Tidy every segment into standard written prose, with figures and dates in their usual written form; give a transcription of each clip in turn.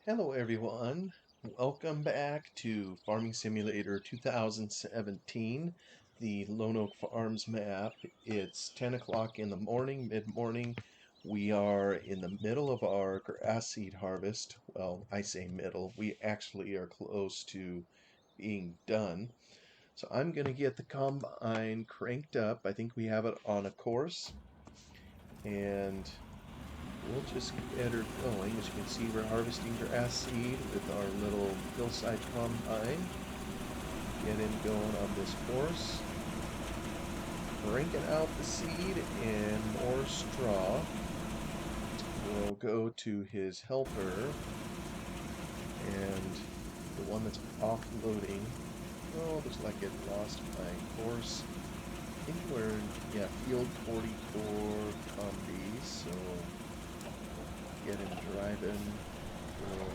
Hello everyone, welcome back to Farming Simulator 2017, the Lone Oak Farms map. It's 10 o'clock in the morning, mid-morning. We are in the middle of our grass seed harvest. Well, I say middle, we actually are close to being done. So I'm going to get the combine cranked up. I think we have it on a course, and we'll just get her going. As you can see, we're harvesting grass seed with our little hillside combine. Get him going on this course. Cranking out the seed and more straw. We'll go to his helper, and the one that's offloading. Oh, looks like it lost my course. I think we're in, yeah, field 44 combis, so get him driving. We'll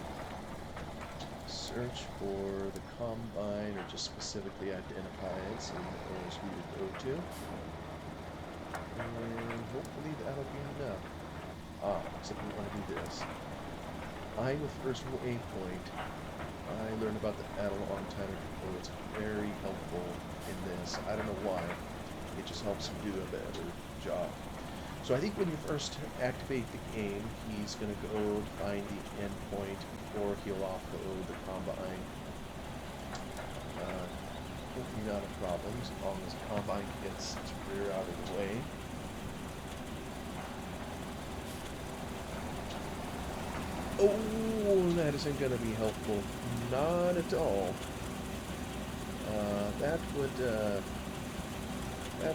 search for the combine or just specifically identify it so he knows who to go to. And hopefully that'll be enough. Except we want to do this. Find the first waypoint. I learned about that a long time ago. It's very helpful in this. I don't know why. It just helps him do a better job. So I think when you first activate the game, he's going to go find the endpoint before he'll offload the combine. Hopefully not a problem as long as the combine gets its rear out of the way. Oh, that isn't going to be helpful. Not at all. That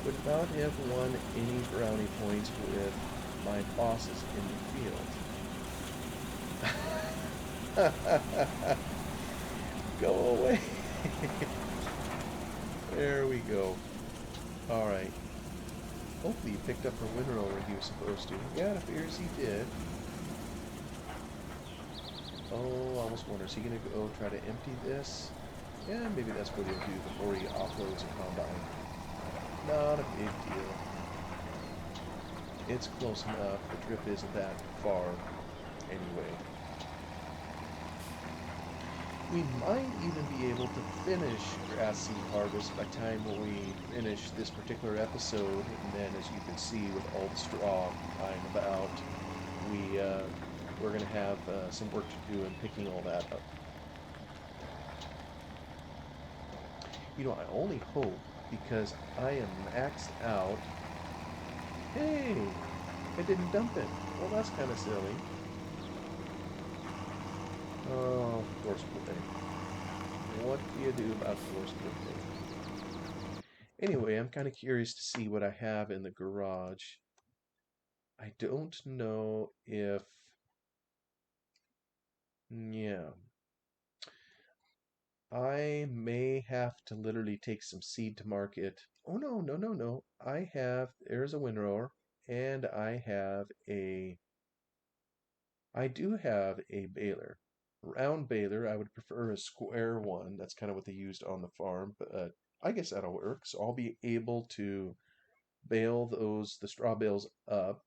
would not have won any brownie points with my bosses in the field. Go away. There we go. Alright. Hopefully he picked up the winrow where he was supposed to. Yeah, it appears he did. Oh, I almost wonder, is he going to go try to empty this? Yeah, maybe that's what he'll do before he offloads a combine. Not a big deal. It's close enough. The drip isn't that far anyway. We might even be able to finish grass seed harvest by the time we finish this particular episode. And then, as you can see, with all the straw lying about, we're going to have some work to do in picking all that up. You know, I only hope, because I am maxed out. Hey, I didn't dump it. Well, that's kind of silly. Oh, force splitting. What do you do about force splitting? Anyway, I'm kind of curious to see what I have in the garage. I don't know if... Yeah. I may have to literally take some seed to market. Oh, no, no, no, no. There's a windrower, and I do have a baler. Round baler, I would prefer a square one. That's kind of what they used on the farm, but I guess that'll work. So I'll be able to bale the straw bales up.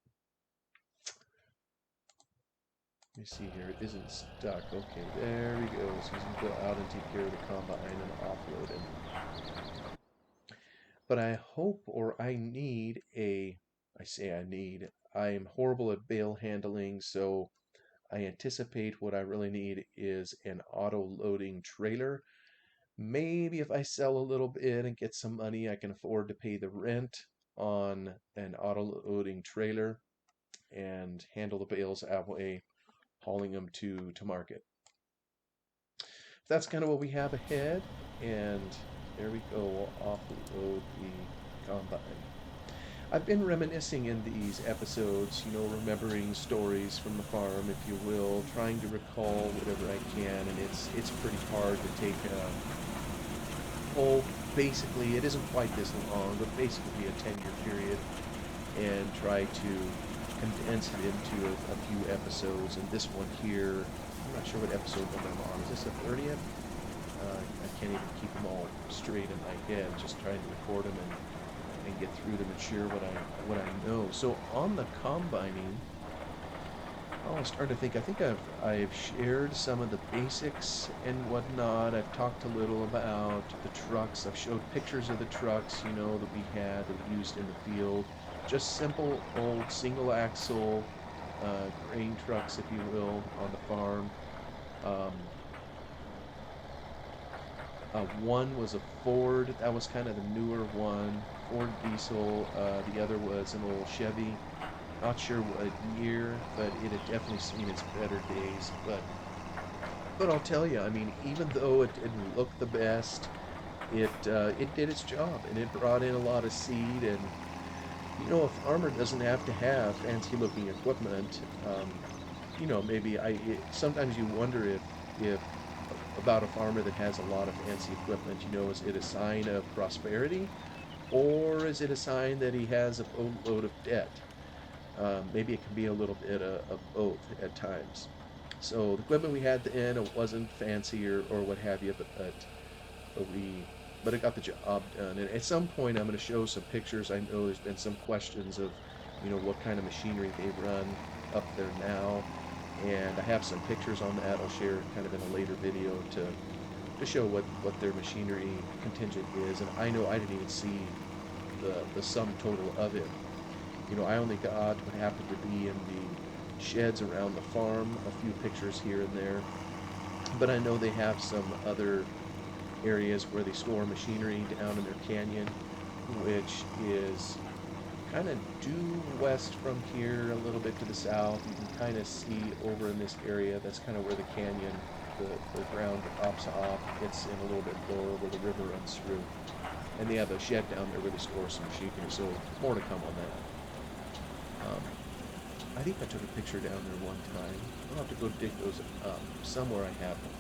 Let me see here, it isn't stuck. Okay, there we go. So he's going to go out and take care of the combine and offload it. But I hope, or I need I am horrible at bale handling, so I anticipate what I really need is an auto-loading trailer. Maybe if I sell a little bit and get some money, I can afford to pay the rent on an auto-loading trailer and handle the bales that way, hauling them to market. That's kind of what we have ahead, and there we go. We'll offload the combine. I've been reminiscing in these episodes, remembering stories from the farm, if you will, trying to recall whatever I can, and it's pretty hard to take basically, it isn't quite this long, but basically a 10-year period, and try to condense it into a few episodes. And this one here, I'm not sure what episode number I'm on. Is this the 30th? I can't even keep them all straight in my head, just trying to record them and get through them and share what I know. So on the combining, Oh, I'm starting to think. I think I've shared some of the basics and whatnot. I've talked a little about the trucks. I've showed pictures of the trucks, that we had that we used in the field. Just simple old single axle grain trucks, if you will, on the farm. Um, one was a Ford. That was kind of the newer one. Ford diesel. The other was an old Chevy. Not sure what year, but it had definitely seen its better days. But I'll tell you, I mean, even though it didn't look the best, it did its job, and it brought in a lot of seed. And a farmer doesn't have to have fancy looking equipment. Maybe sometimes you wonder if about a farmer that has a lot of fancy equipment. Is it a sign of prosperity, or is it a sign that he has a boatload of debt? Maybe it can be a little bit of both at times. So the equipment we had then, it wasn't fancy or what have you, but we but it got the job done. And at some point, I'm going to show some pictures. I know there's been some questions of, what kind of machinery they run up there now, and I have some pictures on that. I'll share kind of in a later video to show what their machinery contingent is. And I know I didn't even see the sum total of it. I only got what happened to be in the sheds around the farm, a few pictures here and there. But I know they have some other areas where they store machinery down in their canyon, which is kind of due west from here, a little bit to the south. You can kind of see over in this area, that's kind of where the canyon, the ground drops off. It's in a little bit lower where the river runs through. And they have a shed down there where they store some machinery, so more to come on that. I think I took a picture down there one time. I'll have to go dig those up. Somewhere I have them.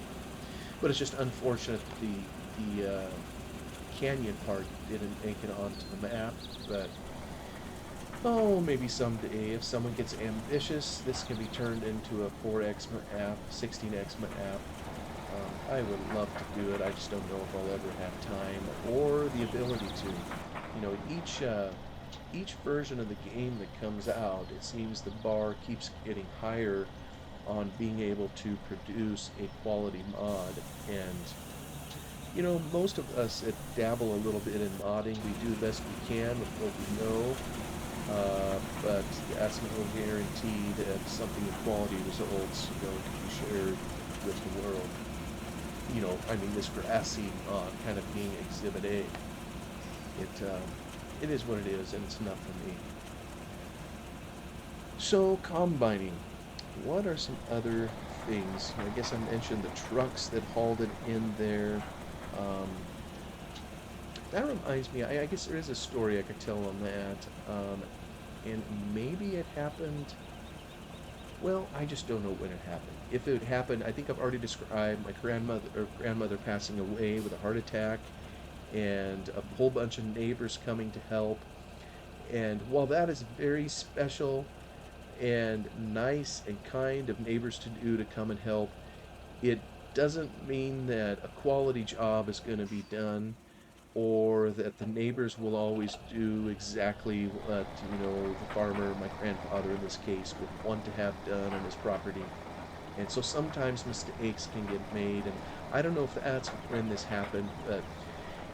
But it's just unfortunate that the canyon part didn't make it onto the map. But, maybe someday if someone gets ambitious, this can be turned into a 4X map, 16X map. I would love to do it. I just don't know if I'll ever have time or the ability to. Each version of the game that comes out, it seems the bar keeps getting higher on being able to produce a quality mod. And most of us that dabble a little bit in modding, we do the best we can with what we know, but that's no guarantee that something of quality results going to be shared with the world. This grass seed mod kind of being Exhibit A. It is what it is, and it's enough for me. So, combining. What are some other things? I guess I mentioned the trucks that hauled it in there. Um, that reminds me, I guess there is a story I could tell on that. And maybe it happened. Well, I just don't know when it happened. If it happened, I think I've already described my grandmother passing away with a heart attack, and a whole bunch of neighbors coming to help. And while that is very special and nice and kind of neighbors to do to come and help, it doesn't mean that a quality job is going to be done, or that the neighbors will always do exactly what, the farmer, my grandfather in this case, would want to have done on his property. And so sometimes mistakes can get made, and I don't know if that's when this happened, but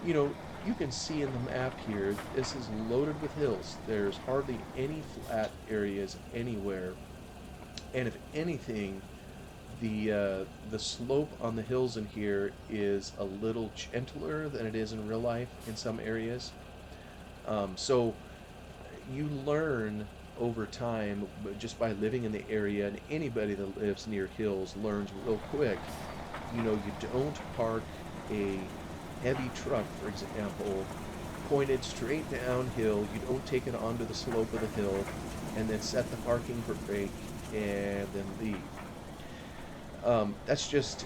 you can see in the map here, this is loaded with hills. There's hardly any flat areas anywhere. And if anything, the slope on the hills in here is a little gentler than it is in real life in some areas. So you learn over time, just by living in the area, and anybody that lives near hills learns real quick. You don't park a heavy truck, for example, pointed straight downhill. You don't take it onto the slope of the hill and then set the parking brake and then leave. That's just,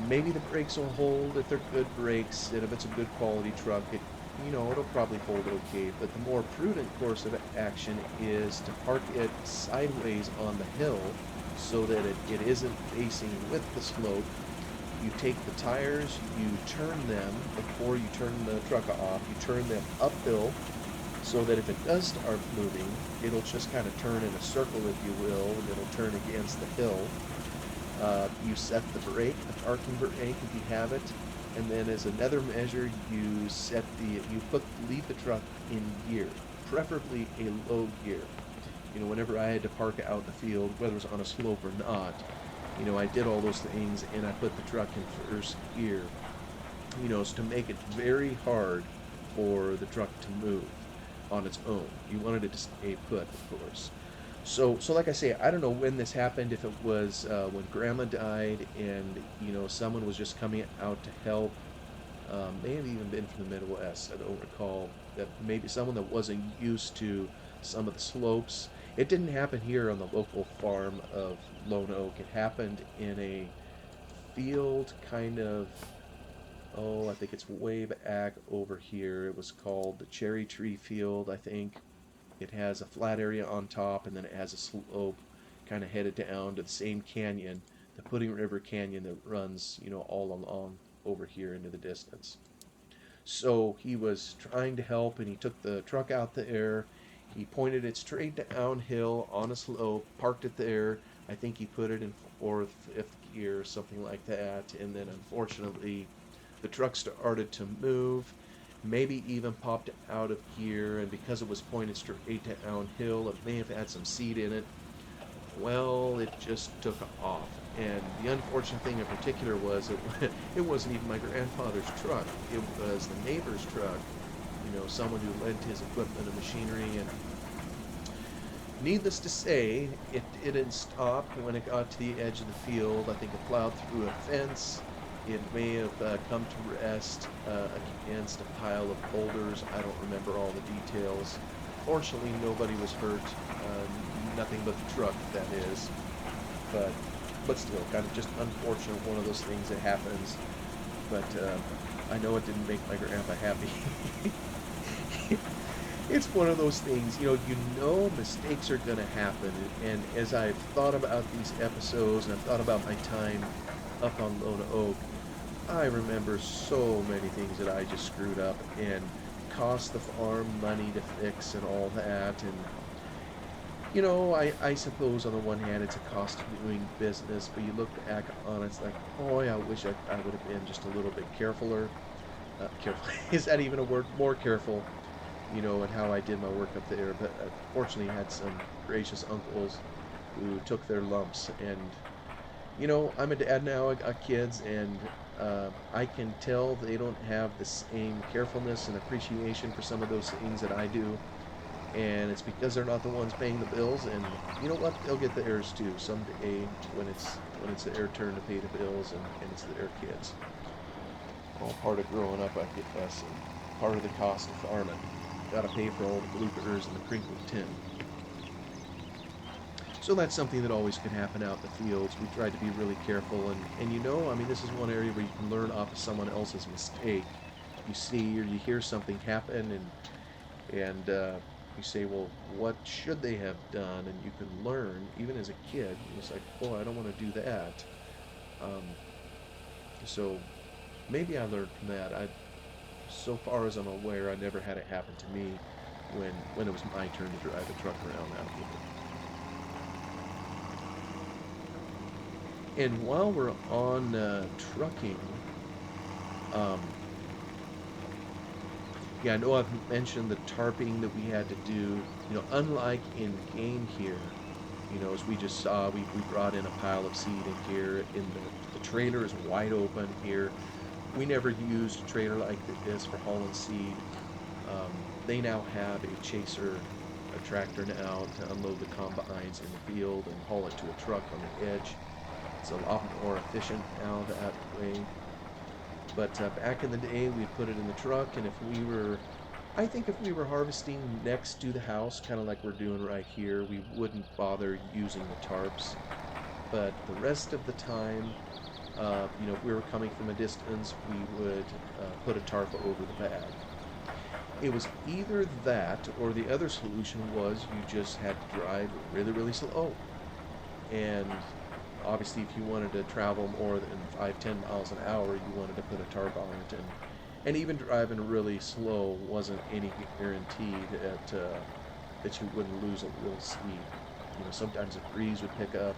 maybe the brakes will hold if they're good brakes, and if it's a good quality truck, it'll probably hold okay. But the more prudent course of action is to park it sideways on the hill so that it isn't facing with the slope. You take the tires, you turn them before you turn the truck off, you turn them uphill so that if it does start moving, it'll just kind of turn in a circle, if you will, and it'll turn against the hill. You set the brake, the parking brake if you have it, and then as another measure, you leave the truck in gear, preferably a low gear. Whenever I had to park out in the field, whether it was on a slope or not, I did all those things and I put the truck in first gear, so to make it very hard for the truck to move on its own. You wanted it to stay put, of course. So like I say, I don't know when this happened. If it was when Grandma died, and someone was just coming out to help. May have even been from the Midwest. I don't recall. That maybe someone that wasn't used to some of the slopes. It didn't happen here on the local farm of Lone Oak. It happened in a field, kind of. Oh, I think it's way back over here. It was called the Cherry Tree Field, I think. It has a flat area on top, and then it has a slope kind of headed down to the same canyon, the Pudding River Canyon that runs, all along over here into the distance. So he was trying to help, and he took the truck out there. He pointed it straight downhill on a slope, parked it there. I think he put it in fourth, fifth gear, something like that. And then unfortunately, the truck started to move, maybe even popped out of gear, and because it was pointed straight downhill, it may have had some seed in it. Well, it just took off. And the unfortunate thing in particular was it wasn't even my grandfather's truck. It was the neighbor's truck, someone who lent his equipment and machinery. And needless to say, it didn't stop when it got to the edge of the field. I think it plowed through a fence. It may have come to rest against a pile of boulders. I don't remember all the details. Fortunately, nobody was hurt. Nothing but the truck, that is. But still, kind of just unfortunate, one of those things that happens. But I know it didn't make my grandpa happy. It's one of those things, mistakes are going to happen. And as I've thought about these episodes, and I've thought about my time up on Lone Oak, I remember so many things that I just screwed up and cost the farm money to fix and all that. And I suppose on the one hand it's a cost of doing business, but you look back on it, it's like, boy, I wish I would have been just a little bit carefuler. Careful, is that even a word? More careful, and how I did my work up there. But fortunately, I had some gracious uncles who took their lumps. And I'm a dad now. I got kids, and I can tell they don't have the same carefulness and appreciation for some of those things that I do. And it's because they're not the ones paying the bills. And you know what? They'll get the heirs too someday when it's their turn to pay the bills, and it's their kids. All part of growing up, I guess, and part of the cost of farming. Got to pay for all the bloopers and the crinkled tin. So that's something that always can happen out in the fields. We try to be really careful, and this is one area where you can learn off of someone else's mistake. You see or you hear something happen, and you say, well, what should they have done? And you can learn, even as a kid. It's like, oh, I don't want to do that. So maybe I learned from that. So far as I'm aware, I never had it happen to me when it was my turn to drive a truck around out here. And while we're on trucking, I know I've mentioned the tarping that we had to do. Unlike in game here, as we just saw, we brought in a pile of seed in here. The trailer is wide open here. We never used a trailer like this for hauling seed. They now have a chaser, a tractor now, to unload the combines in the field and haul it to a truck on the edge. It's a lot more efficient now that way. But back in the day, we'd put it in the truck, and I think if we were harvesting next to the house, kind of like we're doing right here, we wouldn't bother using the tarps. But the rest of the time, if we were coming from a distance, we would put a tarp over the bag. It was either that, or the other solution was you just had to drive really, really slow. And obviously, if you wanted to travel more than 5-10 miles an hour, you wanted to put a tarp on it. And And even driving really slow wasn't any guarantee that you wouldn't lose a little speed. Sometimes a breeze would pick up.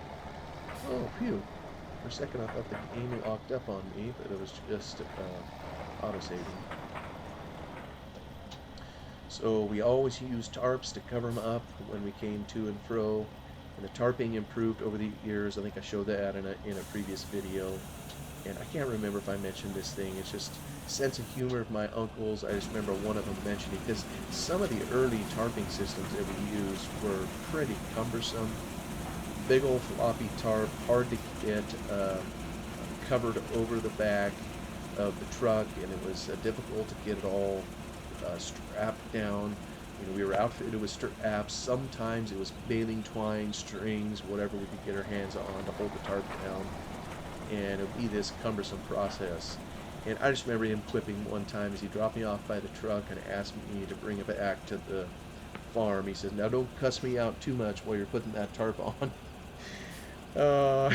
Oh, phew. For a second, I thought the game locked up on me, but it was just auto-saving. So we always used tarps to cover them up when we came to and fro. And the tarping improved over the years. I think I showed that in a previous video. And I can't remember if I mentioned this thing. It's just sense of humor of my uncles. I just remember one of them mentioning, because some of the early tarping systems that we used were pretty cumbersome. Big old floppy tarp, hard to get covered over the back of the truck, and it was difficult to get it all strapped down. We were outfitted with straps. Sometimes it was baling twine, strings, whatever we could get our hands on to hold the tarp down, and it would be this cumbersome process. And I just remember him quipping one time as he dropped me off by the truck and asked me to bring it back to the farm. He says, "Now don't cuss me out too much while you're putting that tarp on." uh,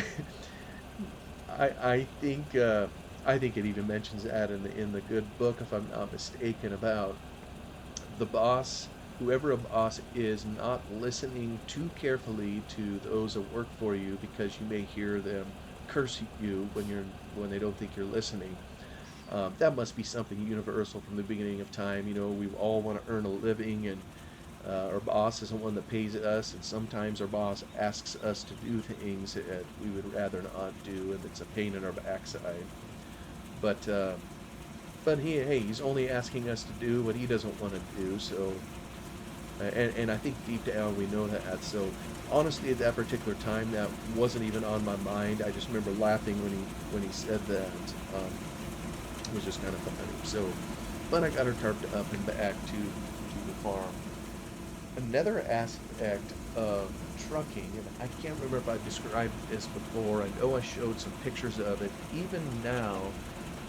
I think I think it even mentions that in the good book, if I'm not mistaken, about the boss, whoever a boss is, not listening too carefully to those that work for you, because you may hear them curse you when they don't think you're listening. That must be something universal from the beginning of time. We all want to earn a living, and our boss is the one that pays us, and sometimes our boss asks us to do things that we would rather not do, and it's a pain in our backside. But he's only asking us to do what he doesn't want to do. So, and I think deep down we know that. So, honestly, at that particular time, that wasn't even on my mind. I just remember laughing when he said that. It was just kind of funny. So, but I got her tarped up and back to the farm. Another aspect of trucking, and I can't remember if I've described this before. I know I showed some pictures of it. Even now,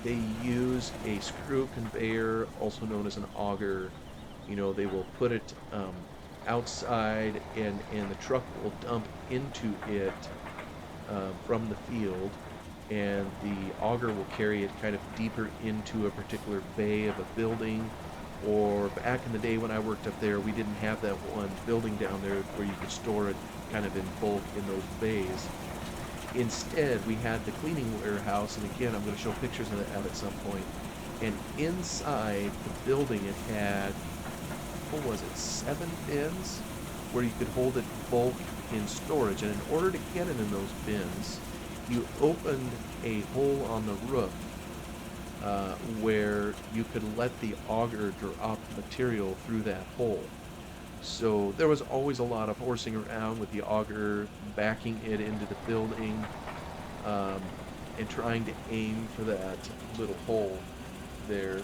they use a screw conveyor, also known as an auger. They will put it outside, and the truck will dump into it from the field, and the auger will carry it kind of deeper into a particular bay of a building. Or back in the day when I worked up there, we didn't have that one building down there where you could store it kind of in bulk in those bays. Instead, we had the cleaning warehouse, and again, I'm going to show pictures of that at some point. And inside the building, it had, what was it, 7 bins where you could hold it bulk in storage. And in order to get it in those bins, you opened a hole on the roof where you could let the auger drop material through that hole. So there was always a lot of horsing around with the auger, backing it into the building, um, and trying to aim for that little hole there.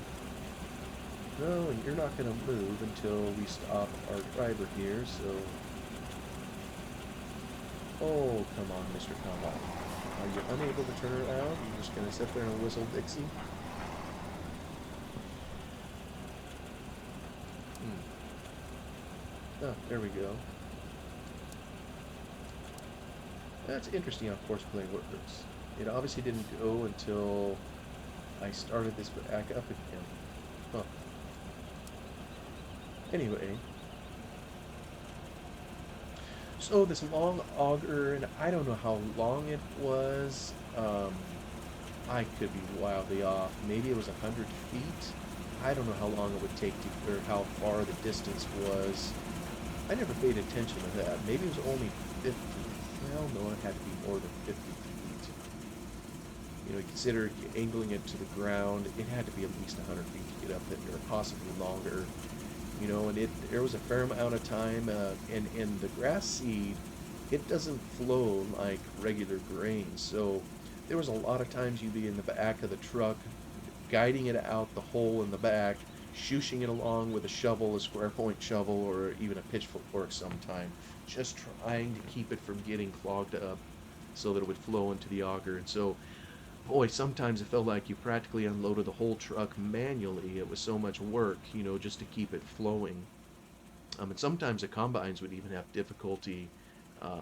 No, and you're not going to move until we stop our driver here, so... Oh, come on, Mr. Combine. Are you unable to turn around? You're just going to sit there and whistle Dixie? Oh, there we go. That's interesting how courseplay works. It obviously didn't go until I started this back up again. Huh. Anyway. So this long auger, and I don't know how long it was. I could be wildly off. Maybe it was 100 feet. I don't know how long it would take to, or how far the distance was. I never paid attention to that. Maybe it was only 50. Well, no, it had to be more than 50 feet. Consider angling it to the ground. It had to be at least 100 feet to get up there, or possibly longer. And there was a fair amount of time, and the grass seed, it doesn't flow like regular grain. So there was a lot of times you'd be in the back of the truck, guiding it out the hole in the back, shooshing it along with a shovel, a square point shovel, or even a pitchfork sometime, just trying to keep it from getting clogged up so that it would flow into the auger. And so, boy, sometimes it felt like you practically unloaded the whole truck manually. It was so much work, just to keep it flowing. And sometimes the combines would even have difficulty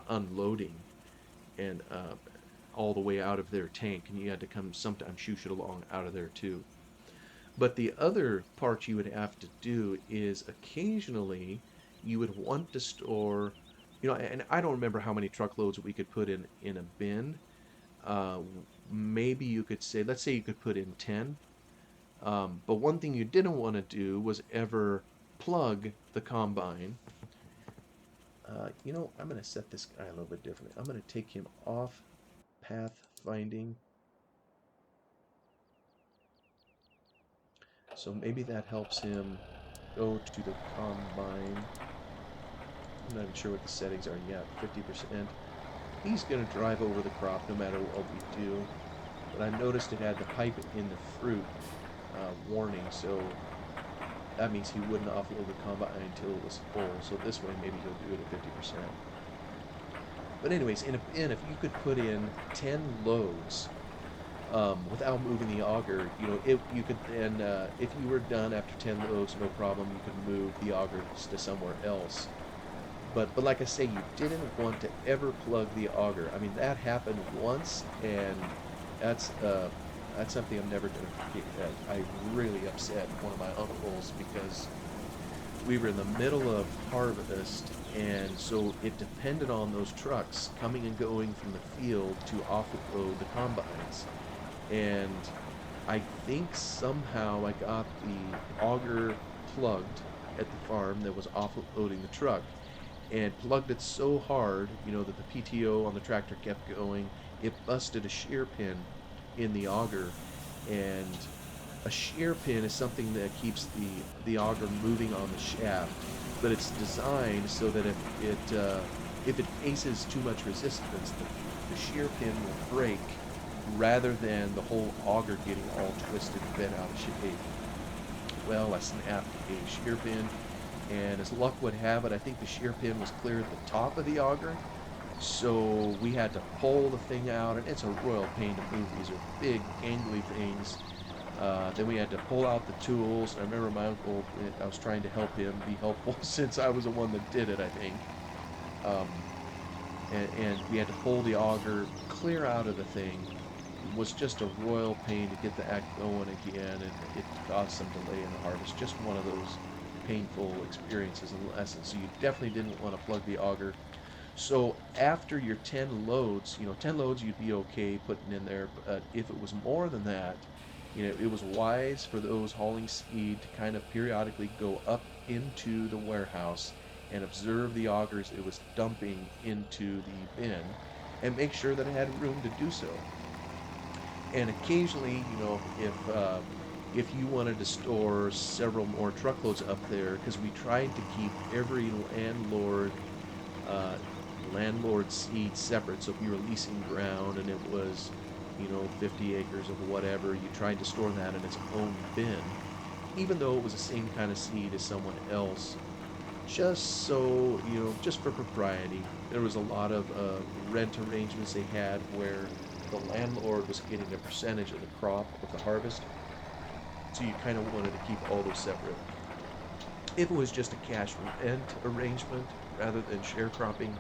unloading and all the way out of their tank, and you had to come sometimes shoosh it along out of there too. But the other part you would have to do is occasionally you would want to store, and I don't remember how many truckloads we could put in a bin. Maybe you could say, let's say you could put in 10. But one thing you didn't want to do was ever plug the combine. I'm going to set this guy a little bit differently. I'm going to take him off path finding. So maybe that helps him go to the combine. I'm not even sure what the settings are yet. 50%. He's going to drive over the crop no matter what we do. But I noticed it had the pipe in the fruit warning, so that means he wouldn't offload the combine until it was full. So this way, maybe he'll do it at 50%. But anyways, in a bin, if you could put in 10 loads without moving the auger, you could then, if you were done after 10 loads, no problem, you could move the augers to somewhere else. But like I say, you didn't want to ever plug the auger. I mean, that happened once, and that's something I'm never going to forget. I really upset one of my uncles because we were in the middle of harvest, and so it depended on those trucks coming and going from the field to offload the combines. And I think somehow I got the auger plugged at the farm that was offloading the truck, and plugged it so hard, that the PTO on the tractor kept going. It busted a shear pin in the auger, and a shear pin is something that keeps the auger moving on the shaft, but it's designed so that if it faces too much resistance, the shear pin will break rather than the whole auger getting all twisted and bent out of shape. Well, I snapped a shear pin, and as luck would have it, I think the shear pin was clear at the top of the auger, so we had to pull the thing out, and it's a royal pain to move. These are big, gangly things. Then we had to pull out the tools. I remember my uncle, I was trying to help him be helpful since I was the one that did it, I think. Um, and we had to pull the auger clear out of the thing. It was just a royal pain to get the act going again, and it caused some delay in the harvest. Just one of those painful experiences and lessons. So you definitely didn't want to plug the auger. So after your 10 loads, 10 loads you'd be okay putting in there, but if it was more than that, it was wise for those hauling seed to kind of periodically go up into the warehouse and observe the augers it was dumping into the bin and make sure that it had room to do so. And occasionally, if you wanted to store several more truckloads up there, because we tried to keep every uh, landlord seed separate. So if you were leasing ground and it was 50 acres of whatever, you tried to store that in its own bin, even though it was the same kind of seed as someone else, just so, just for propriety. There was a lot of rent arrangements they had where the landlord was getting a percentage of the crop of the harvest, so you kind of wanted to keep all those separate. If it was just a cash rent arrangement rather than sharecropping,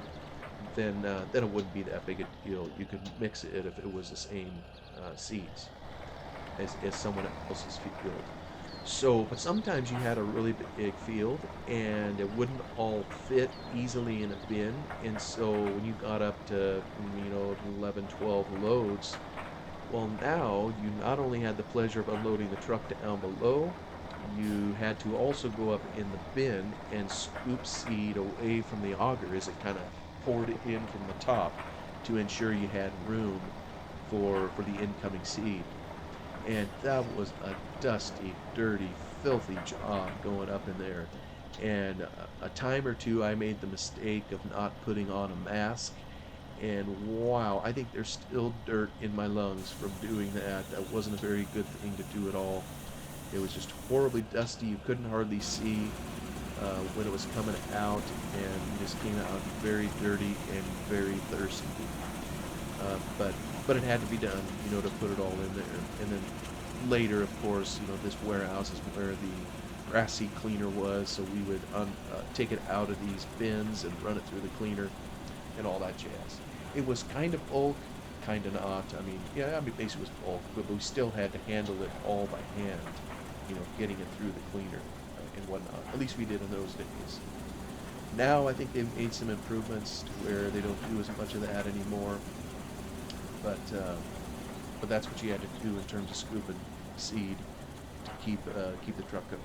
then it wouldn't be that big a deal. You could mix it if it was the same seeds as someone else's field. So, but sometimes you had a really big field and it wouldn't all fit easily in a bin, and so when you got up to 11, 12 loads, well, now you not only had the pleasure of unloading the truck down below, you had to also go up in the bin and scoop seed away from the auger as it kind of poured it in from the top to ensure you had room for the incoming seed. And that was a dusty, dirty, filthy job going up in there. And a time or two I made the mistake of not putting on a mask, and wow, I think there's still dirt in my lungs from doing that. That wasn't a very good thing to do at all. It was just horribly dusty. You couldn't hardly see when it was coming out, and you just came out very dirty and very thirsty. But it had to be done, to put it all in there. And then later, of course, this warehouse is where the grass seed cleaner was, so we would take it out of these bins and run it through the cleaner and all that jazz. It was kind of bulk, kind of not. I mean, basically it was bulk, but we still had to handle it all by hand. getting it through the cleaner and whatnot. At least we did in those days. Now I think they've made some improvements to where they don't do as much of that anymore. But that's what you had to do in terms of scooping seed to keep the truck going.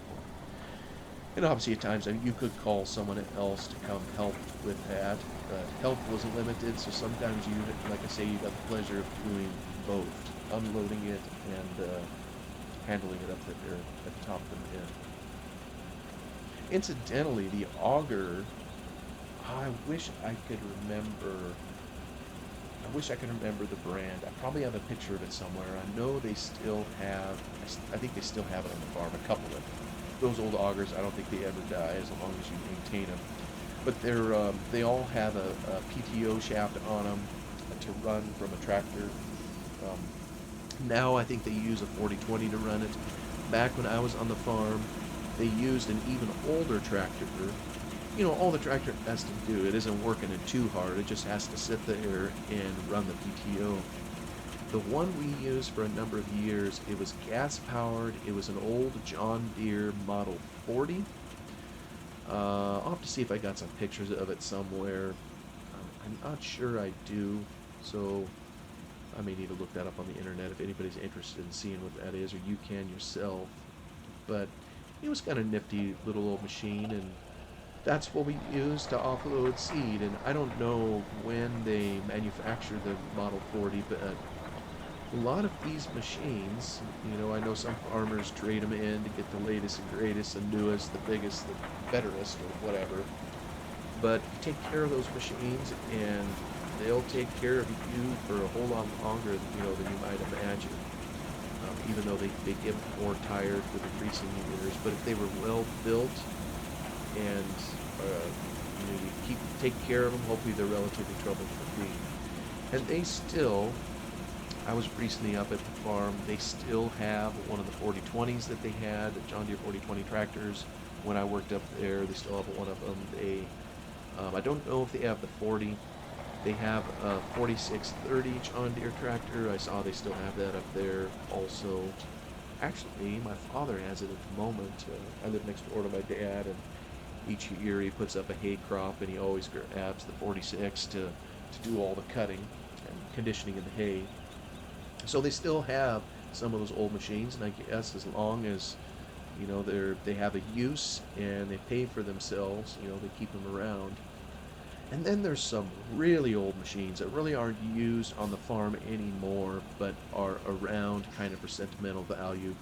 And obviously, at times, I mean, you could call someone else to come help with that, but help wasn't limited. So sometimes you, like I say, you got the pleasure of doing both, unloading it and handling it up there at the top of the bin. Incidentally, the auger, I wish I could remember. I wish I could remember the brand. I probably have a picture of it somewhere. I know they still have. I think they still have it on the farm. A couple of them. Those old augers, I don't think they ever die as long as you maintain them. But they all have a PTO shaft on them to run from a tractor. Now I think they use a 4020 to run it. Back when I was on the farm, they used an even older tractor. All the tractor has to do, it isn't working it too hard. It just has to sit there and run the PTO. The one we used for a number of years, it was gas powered. It was an old John Deere Model 40. I'll have to see if I got some pictures of it somewhere. I'm not sure I do, so I may need to look that up on the internet if anybody's interested in seeing what that is, or you can yourself. But it was kind of nifty little old machine, and that's what we used to offload seed. And I don't know when they manufactured the Model 40, but a lot of these machines, I know some farmers trade them in to get the latest and greatest, the newest, the biggest, the betterest, or whatever. But you take care of those machines, and they'll take care of you for a whole lot longer, than you might imagine. Even though they get more tired with increasing years, but if they were well built and you take care of them, hopefully they're relatively trouble-free. And they still. I was recently up at the farm. They still have one of the 4020s that they had, the John Deere 4020 tractors. When I worked up there, they still have one of them. I don't know if they have the 40. They have a 4630 John Deere tractor. I saw they still have that up there also. Actually, my father has it at the moment. I live next door to my dad, and each year he puts up a hay crop, and he always grabs the 46 to do all the cutting and conditioning of the hay. So they still have some of those old machines, and I guess as long as they have a use and they pay for themselves, they keep them around. And then there's some really old machines that really aren't used on the farm anymore, but are around kind of for sentimental value.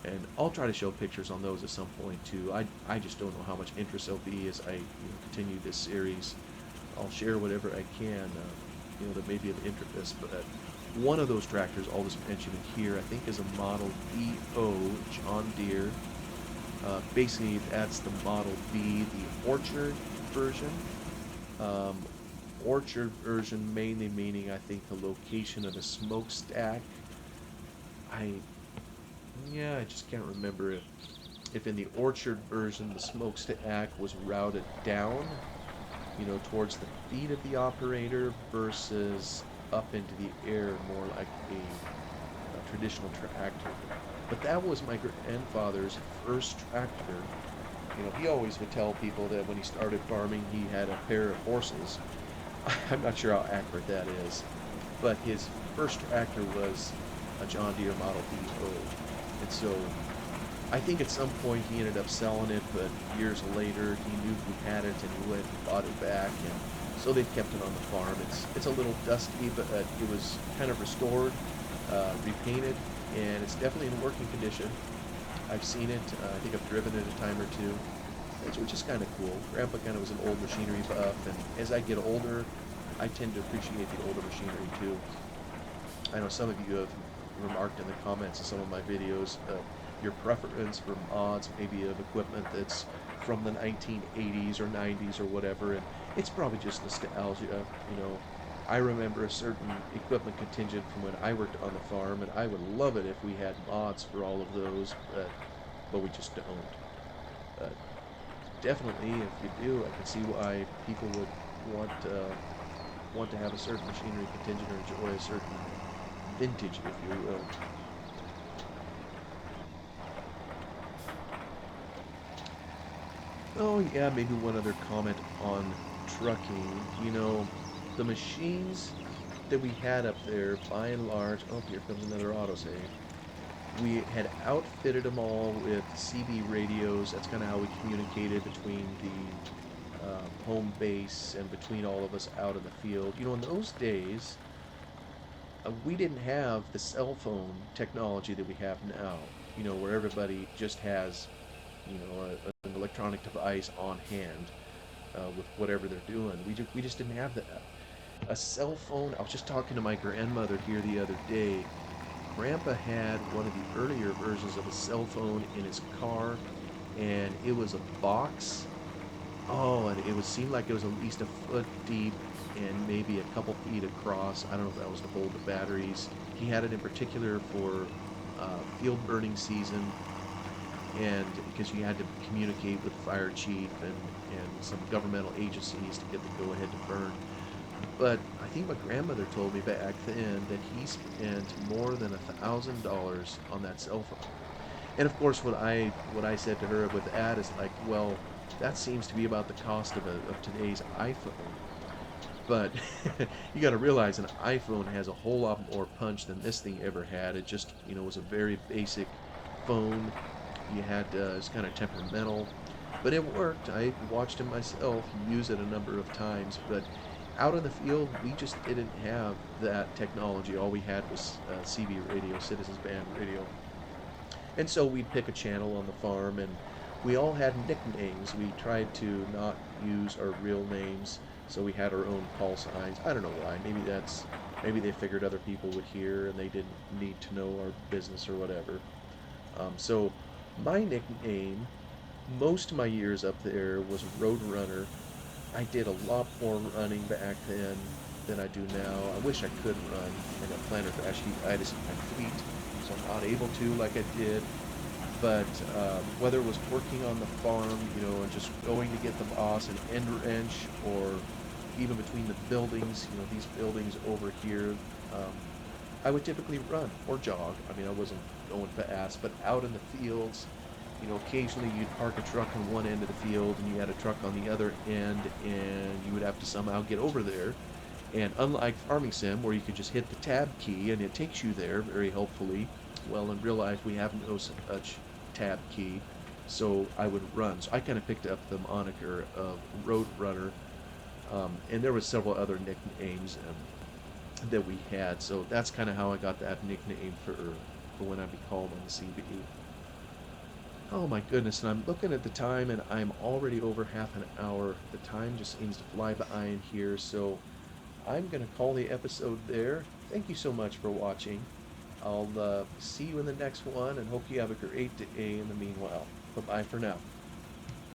And I'll try to show pictures on those at some point too. I just don't know how much interest there'll be as I continue this series. I'll share whatever I can, that may be of interest, but. One of those tractors I'll just mention here, I think, is a Model BO John Deere. Basically, that's the Model B, the Orchard version. Orchard version mainly meaning, I think, the location of the smokestack. I just can't remember if in the Orchard version the smokestack was routed down, towards the feet of the operator versus up into the air, more like a traditional tractor. But that was my grandfather's first tractor. He always would tell people that when he started farming, he had a pair of horses. I'm not sure how accurate that is, but his first tractor was a John Deere Model BO. And so I think at some point he ended up selling it, but years later he knew who had it and he went and bought it back. And so they've kept it on the farm. It's a little dusty, but it was kind of restored, repainted, and it's definitely in working condition. I've seen it. I think I've driven it a time or two, which is kind of cool. Grandpa kind of was an old machinery buff, and as I get older, I tend to appreciate the older machinery too. I know some of you have remarked in the comments of some of my videos your preference for mods, maybe of equipment that's from the 1980s or 90s or whatever, and it's probably just nostalgia. I remember a certain equipment contingent from when I worked on the farm, and I would love it if we had mods for all of those, but we just don't. Definitely, if you do, I can see why people would want to have a certain machinery contingent or enjoy a certain vintage, if you will. Oh, yeah, maybe one other comment on trucking. The machines that we had up there, by and large, oh, here comes another autosave. We had outfitted them all with CB radios. That's kind of how we communicated between the home base and between all of us out in the field. In those days, we didn't have the cell phone technology that we have now, where everybody just has, an electronic device on hand with whatever they're doing. We just didn't have that. A cell phone, I was just talking to my grandmother here the other day. Grandpa had one of the earlier versions of a cell phone in his car, and it was a box. Oh, and it would seem like it was at least a foot deep and maybe a couple feet across. I don't know if that was to hold the batteries. He had it in particular for field burning season, and because you had to communicate with the fire chief and some governmental agencies to get the go ahead to burn. But I think my grandmother told me back then that he spent more than $1,000 on that cell phone. And of course, what I said to her with that is like, well, that seems to be about the cost of today's iPhone. But you got to realize an iPhone has a whole lot more punch than this thing ever had. It just, was a very basic phone. You had it's kind of temperamental, but it worked. I watched him myself use it a number of times. But out in the field, we just didn't have that technology. All we had was CB radio, Citizens Band radio, and so we'd pick a channel on the farm, and we all had nicknames. We tried to not use our real names, so we had our own call signs. I don't know why. Maybe they figured other people would hear and they didn't need to know our business or whatever. So my nickname, most of my years up there, was Road Runner. I did a lot more running back then than I do now. I wish I could run. I got plantar fasciitis in my feet, so I'm not able to like I did. But whether it was working on the farm, and just going to get the boss an end wrench, or even between the buildings, these buildings over here, um, I would typically run or jog. I mean, I wasn't going fast, but out in the fields, occasionally you'd park a truck on one end of the field and you had a truck on the other end, and you would have to somehow get over there. And unlike Farming Sim, where you could just hit the tab key and it takes you there very helpfully, well, in real life we have no such tab key, so I would run. So I kind of picked up the moniker of Road Runner, and there was several other nicknames that we had. So that's kind of how I got that nickname for when I'd be called on the CBE. Oh my goodness, and I'm looking at the time and I'm already over half an hour. The time just seems to fly by in here, so I'm going to call the episode there. Thank you so much for watching. I'll see you in the next one and hope you have a great day in the meanwhile. Bye bye for now.